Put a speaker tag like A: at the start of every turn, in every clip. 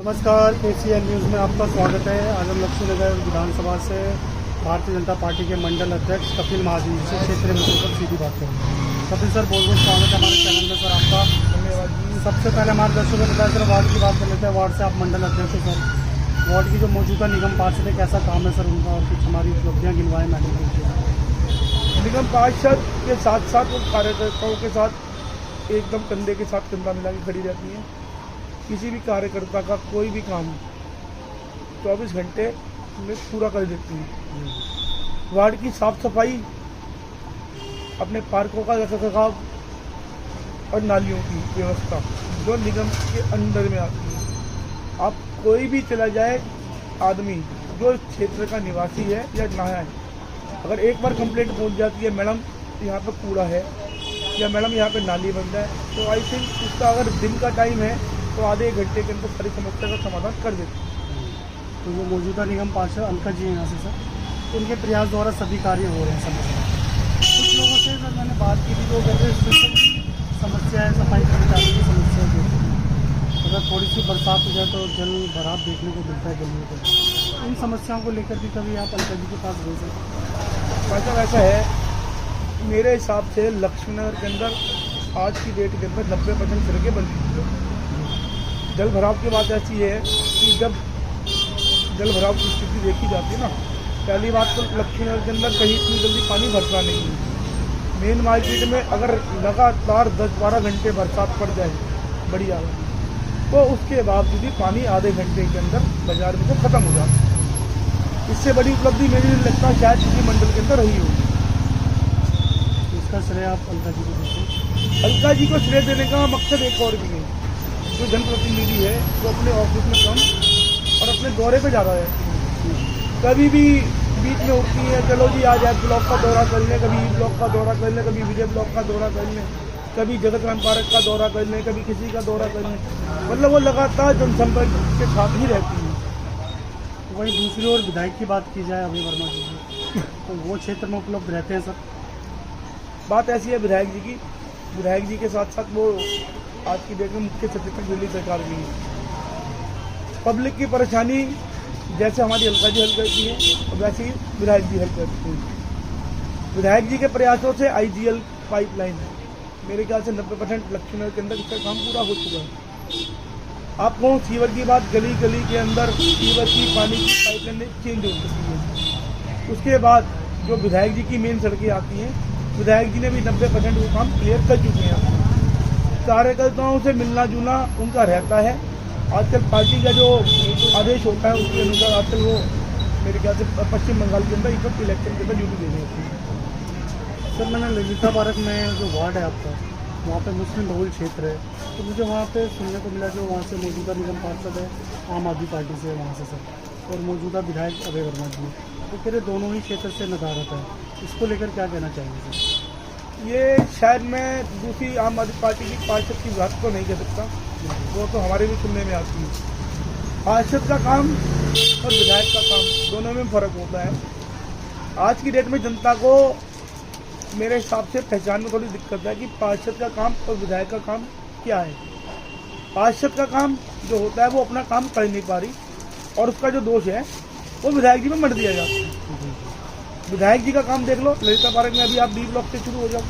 A: नमस्कार, KCN news में आपका स्वागत है। आज हम लक्ष्मीनगर विधानसभा से भारतीय जनता पार्टी के मंडल अध्यक्ष कपिल महाजन से क्षेत्रीय मुद्दों पर सीधी बात करेंगे। कपिल सर, बहुत बहुत स्वागत है हमारे चैनल में सर आपका। धन्यवाद जी। सबसे पहले हमारे दर्शकों को बताया सर, वार्ड की बात कर लेते हैं। वार्ड से आप मंडल अध्यक्ष हैं सर। वार्ड की जो मौजूदा निगम पार्षद है, कैसा काम है सर उनका, और कुछ हमारी उपलब्धियाँ गिनवाएँ मैडम की।
B: निगम पार्षद के साथ साथ वो कार्यकर्ताओं के साथ एकदम कंधे के साथ कंधा मिला के खड़ी रहती हैं। किसी भी कार्यकर्ता का कोई भी काम 24 घंटे में पूरा कर देती हैं। वार्ड की साफ सफाई, अपने पार्कों का रखरखाव और नालियों की व्यवस्था जो निगम के अंदर में आती है। आप कोई भी चला जाए आदमी जो इस क्षेत्र का निवासी है या ना है, अगर एक बार कंप्लेंट पहुंच जाती है, मैडम यहाँ पर कूड़ा है या मैडम यहाँ पे नाली बंद है, तो आई थिंक उसका अगर दिन का टाइम है तो आधे एक घंटे के अंदर सारी समस्या का समाधान कर देते हैं।
A: तो वो मौजूदा निगम पार्षद अलका जी हैं यहाँ से सर, उनके प्रयास द्वारा सभी कार्य हो रहे हैं समय। कुछ लोगों से सर मैंने बात की थी, जो कहते हैं स्पेशल समस्या है सफाई कर्मचारी की समस्या जो अगर थोड़ी सी बरसात हो जाए तो जल भराव देखने को मिलता है गलियों पर। इन समस्याओं को लेकर भी कभी आप अलका जी के पास गए सर?
B: मतलब ऐसा है, मेरे हिसाब से लक्ष्मीनगर के अंदर आज की डेट के अंदर 90% सड़कें बन चुकी हैं। जल भराव की बात ऐसी है कि जब जल भराव की स्थिति देखी जाती है ना, पहली बात तो लक्ष्मीनगर के अंदर कहीं इतनी जल्दी पानी भरता नहीं है। मेन मार्केट में अगर लगातार 10-12 घंटे बरसात पड़ जाए बढ़िया, तो उसके बावजूद भी पानी आधे घंटे के अंदर बाजार में से खत्म हो जाता है। इससे बड़ी उपलब्धि मेरी नहीं लगता शायद किसी मंडल के अंदर रही होगी।
A: इसका श्रेय आप अलका जी को देते हैं?
B: अलका जी को श्रेय देने का मकसद एक और भी नहीं। जो जनप्रतिनिधि है वो अपने ऑफिस में कम और अपने दौरे पे ज़्यादा रहती है। कभी भी बीच में उठती है, चलो जी आज आप ब्लॉक का दौरा कर लें, कभी ब्लॉक का दौरा कर लें, कभी विजय ब्लॉक का दौरा कर लें, कभी जगत राम पार्क का दौरा कर लें, कभी किसी का दौरा कर लें। मतलब वो लगातार जनसंपर्क के साथ ही रहती है।
A: वहीं दूसरी ओर विधायक की बात की जाए अभय वर्मा जी की, तो वो क्षेत्र में उपलब्ध रहते हैं सर?
B: बात ऐसी है विधायक जी के साथ साथ वो आज की डेट में मुख्य सचेतक दिल्ली सरकार भी है। पब्लिक की परेशानी जैसे हमारी अलका जी हल करती है, वैसे ही विधायक जी हल करती हैं। विधायक जी के प्रयासों से IGL पाइपलाइन मेरे ख्याल से 90% लक्ष्मीनगर के अंदर इसका काम पूरा हो चुका है। आपको सीवर की बात, गली गली के अंदर सीवर की पानी की पाइपलाइन चेंज हो चुकी है। उसके बाद जो विधायक जी की मेन सड़कें आती हैं, विधायक जी ने भी 90% वो काम क्लियर कर चुके हैं। कार्यकर्ताओं से मिलना जुलना उनका रहता है। आजकल पार्टी का जो आदेश होता है उसके अनुसार आजकल वो मेरे ख्याल से पश्चिम बंगाल के अंदर इस इलेक्शन के अंदर ड्यूटी देनी होती है।
A: सर, मैंने ललिता पार्क में जो वार्ड है आपका, वहाँ पे मुस्लिम बहुल क्षेत्र है, तो मुझे वहाँ पे सुनने को मिला जो वहाँ से मौजूदा निगम पार्षद है आम आदमी पार्टी से वहाँ से सर, और मौजूदा विधायक अभय वर्मा जी, तो फिर दोनों ही क्षेत्र से नदारत है। इसको लेकर क्या कहना चाहेंगे सर?
B: ये शायद मैं दूसरी आम आदमी पार्टी की पार्षद की बात तो नहीं कह सकता, वो तो हमारे भी सुनने में आती है। पार्षद का काम और विधायक का काम दोनों में फ़र्क होता है। आज की डेट में जनता को मेरे हिसाब से पहचान में थोड़ी दिक्कत है कि पार्षद का काम और विधायक का काम क्या है। पार्षद का काम जो होता है वो अपना काम कर नहीं पा रही, और उसका जो दोष है वो विधायक जी में मर दिया जाता है। विधायक जी का काम देख लो, ललिता पार्क में अभी आप D ब्लॉक से शुरू हो जाओ,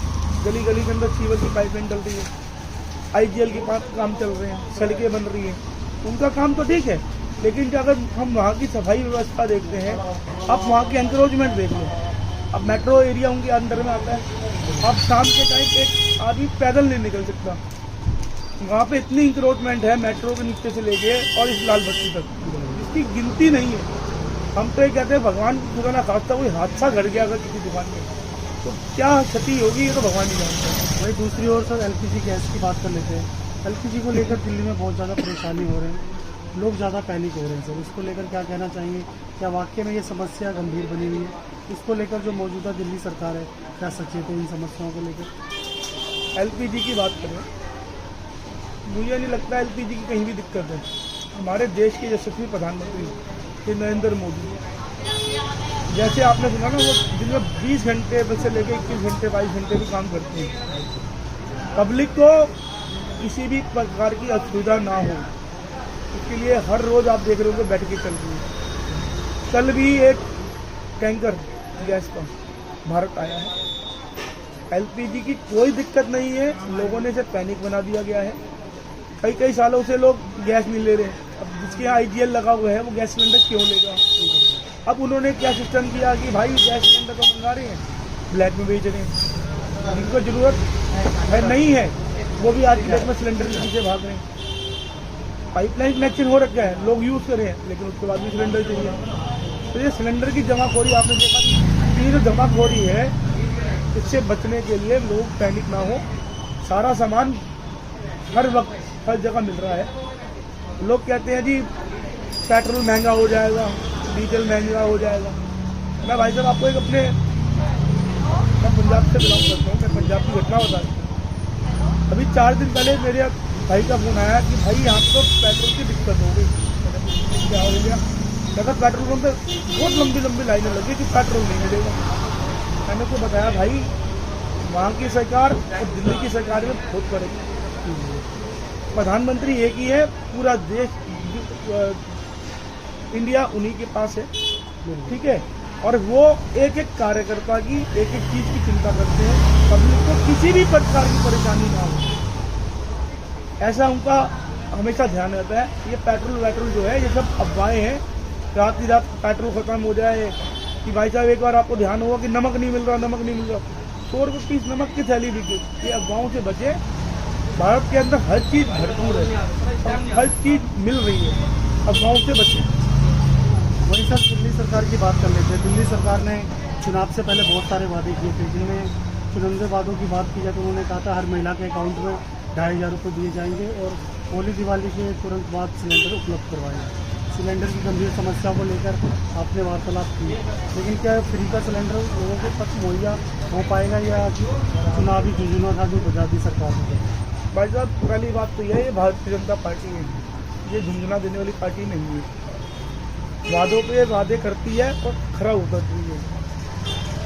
B: गली गली के अंदर सीवर की पाइपलाइन चल रही है, IGL के काम चल रहे हैं, सड़कें बन रही हैं। उनका काम तो ठीक है, लेकिन अगर हम वहाँ की सफाई व्यवस्था देखते हैं, आप वहाँ की एनक्रोचमेंट देख लो। अब मेट्रो एरिया उनके अंदर में आता है, अब शाम के टाइम एक आदमी पैदल नहीं निकल सकता। वहाँ पे इतनी इंक्रोचमेंट है मेट्रो के नीचे से लेके और इस लाल बत्ती तक, इसकी गिनती नहीं है। हम तो ये कहते हैं भगवान खुदा ना खास्ता कोई हादसा घट गया अगर किसी दुकान में, तो क्या क्षति होगी ये तो भगवान ही जानता है।
A: वही दूसरी ओर सर LPG गैस की बात कर लेते हैं। LPG को लेकर दिल्ली में बहुत ज़्यादा परेशानी हो रहे हैं, लोग ज़्यादा पैनिक हो रहे हैं सर। इसको लेकर क्या कहना चाहेंगे? क्या वाकई में ये समस्या गंभीर बनी हुई है? इसको लेकर जो मौजूदा दिल्ली सरकार है क्या सचेत है इन समस्याओं को लेकर?
B: LPG की बात करें, मुझे नहीं लगता LPG की कहीं भी दिक्कत है। हमारे देश के यशस्वी प्रधानमंत्री श्री नरेंद्र मोदी, जैसे आपने सुना ना, वो दिन में 20 घंटे से लेकर 21 घंटे 22 घंटे भी काम करते हैं। पब्लिक को किसी भी प्रकार की असुविधा ना हो, उसके लिए हर रोज आप देख रहे हो बैठ के चल रही है। कल भी एक टैंकर गैस का भारत आया है। एलपीजी की कोई दिक्कत नहीं है, लोगों ने इसे पैनिक बना दिया गया है। कई कई सालों से लोग गैस नहीं ले रहे हैं। अब जिसके यहाँ आईजीएल लगा हुआ है वो गैस सिलेंडर क्यों लेगा? अब उन्होंने क्या सिस्टम किया कि भाई गैस सिलेंडर तो मंगा रहे हैं, ब्लैक में बेच रहे हैं। जिनको जरूरत है नहीं है वो भी आज की डेट में सिलेंडर के पीछे भाग रहे हैं। पाइपलाइन कनेक्शन हो रखा है, लोग यूज कर रहे हैं, लेकिन उसके बाद भी सिलेंडर चाहिए। तो ये सिलेंडर की जमाखोरी आपने देखा कि ये जो जमाखोरी है, इससे बचने के लिए लोग पैनिक ना हो। सारा सामान हर वक्त हर जगह मिल रहा है। लोग कहते हैं जी पेट्रोल महंगा हो जाएगा, डीजल महंगा हो जाएगा। मैं भाई साहब आपको एक अपने मैं पंजाब से बिलोंग करता हूँ, मैं पंजाब की घटना बता रहा हूँ। अभी 4 दिन पहले मेरे भाई का फोन आया कि भाई यहाँ तो पेट्रोल की दिक्कत हो गई। क्या हो गया? कहता पेट्रोल पंप पे बहुत लंबी लंबी लाइनें लगी कि पेट्रोल नहीं मिलेगा। मैंने उसको बताया भाई वहाँ की सरकार और दिल्ली की सरकार में बहुत फर्क है। प्रधानमंत्री एक ही है, पूरा देश इंडिया उन्हीं के पास है, ठीक है। और वो एक एक कार्यकर्ता की एक एक चीज की चिंता करते हैं, पब्लिक को किसी भी प्रकार की परेशानी ना हो, ऐसा उनका हमेशा ध्यान रहता है। ये पेट्रोल वेट्रोल जो है ये सब अफवाहें हैं। रात की रात पेट्रोल खत्म हो जाए कि भाई साहब एक बार आपको ध्यान होगा कि नमक नहीं मिल रहा, नमक नहीं मिल रहा, 100 रुपये पीस नमक की थैली बिके। ये अफवाहों से बचे। भारत के अंदर हर चीज भरपूर है, हर चीज मिल रही है, अफवाहों से बचे।
A: वही सर दिल्ली सरकार की बात कर लेते हैं। दिल्ली सरकार ने चुनाव से पहले बहुत सारे वादे किए थे, जिनमें चुनिंदे वादों की बात की जाए तो उन्होंने कहा था हर महिला के अकाउंट में 2500 रुपये दिए जाएंगे और होली दिवाली के तुरंत बाद सिलेंडर उपलब्ध करवाएंगे। सिलेंडर की गंभीर समस्या को लेकर आपने वार्तालाप की, लेकिन क्या फ्री का सिलेंडर लोगों के तक मुहैया हो पाएगा या चुनावी योजना था जो बजा दी सरकार ने?
B: भाई साहब पहली बात तो यह है, भारतीय जनता पार्टी है, ये झुंझुना देने वाली पार्टी नहीं है। वादों पे वादे करती है और खरा उतरती है।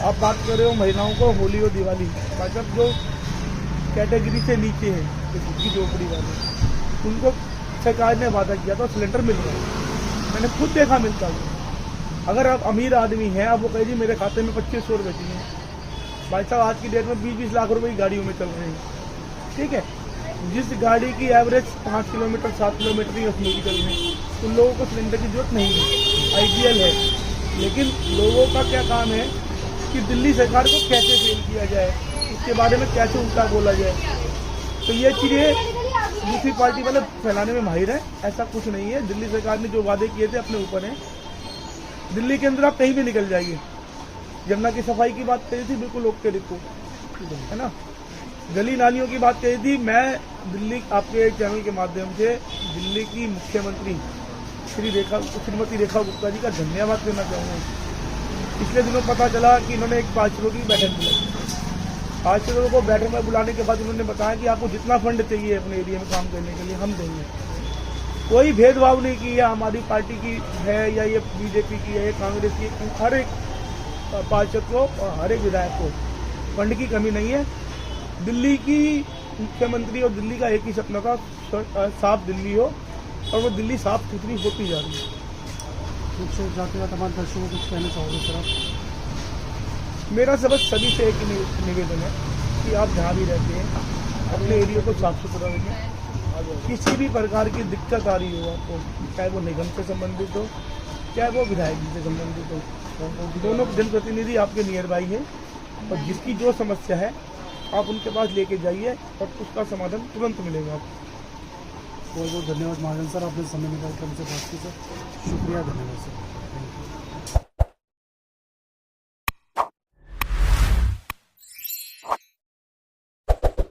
B: आप बात कर रहे हो महिलाओं को होली और दिवाली, भाई साहब जो कैटेगरी से नीचे है, झुग्गी झोपड़ी वाले, उनको सरकार ने वादा किया था सिलेंडर मिल रहा है। मैंने खुद देखा मिलता है। अगर आप अमीर आदमी हैं, आप वो कहे जी मेरे खाते में 2500 रुपये चाहिए। भाई साहब आज की डेट में 20-20 लाख रुपए की गाड़ियों में चल रहे हैं, ठीक है। जिस गाड़ी की एवरेज 5 किलोमीटर 7 किलोमीटर ही उसमें भी चल रही है, उन लोगों को सिलेंडर की जरूरत नहीं है, आईजीएल है। लेकिन लोगों का क्या काम है कि दिल्ली सरकार को कैसे फेल किया जाए, उसके बारे में कैसे उल्टा बोला जाए। तो ये चीज़ें दूसरी पार्टी वाले फैलाने में माहिर है। ऐसा कुछ नहीं है। दिल्ली सरकार ने जो वादे किए थे अपने ऊपर हैं। दिल्ली के अंदर आप कहीं भी निकल जाइए। यमुना की सफाई की बात कही थी, बिल्कुल ओके रिपोर्ट है ना। गली नालियों की बात कही थी। मैं दिल्ली आपके चैनल के माध्यम से दिल्ली की मुख्यमंत्री श्रीमती रेखा गुप्ता जी का धन्यवाद देना चाहूँगा। पिछले दिनों पता चला कि इन्होंने एक पार्षदों की बैठक बुलाई। पार्षदों को बैठक में बुलाने के बाद उन्होंने बताया कि आपको जितना फंड चाहिए अपने एरिया में काम करने के लिए हम देंगे। कोई भेदभाव नहीं किया, हमारी पार्टी की है या ये बीजेपी की है, कांग्रेस की, हर एक पार्षद को और हर एक विधायक को फंड की कमी नहीं है। दिल्ली की मुख्यमंत्री और दिल्ली का एक ही सपना था, साफ दिल्ली हो, और वो दिल्ली साफ सुथरी होती जा रही है।
A: कुछ जाते बाद हमारे दर्शकों को कुछ कहना चाहोगे सर आप?
B: मेरा सबक सभी से एक निवेदन है कि आप जहाँ भी रहते हैं अपने एरिया को साफ सुथरा रखें। किसी भी प्रकार की दिक्कत आ रही हो आपको, चाहे वो निगम से संबंधित हो, चाहे वो विधायक जी से संबंधित हो, दोनों जनप्रतिनिधि आपके नियर बाई है और जिसकी जो समस्या है आप उनके पास लेके जाइए और उसका समाधान तुरंत मिलेगा आपको।
A: बहुत बहुत धन्यवाद महाजन सर, आपने समय निकाल कर हमसे बात की सर। शुक्रिया, धन्यवाद सर।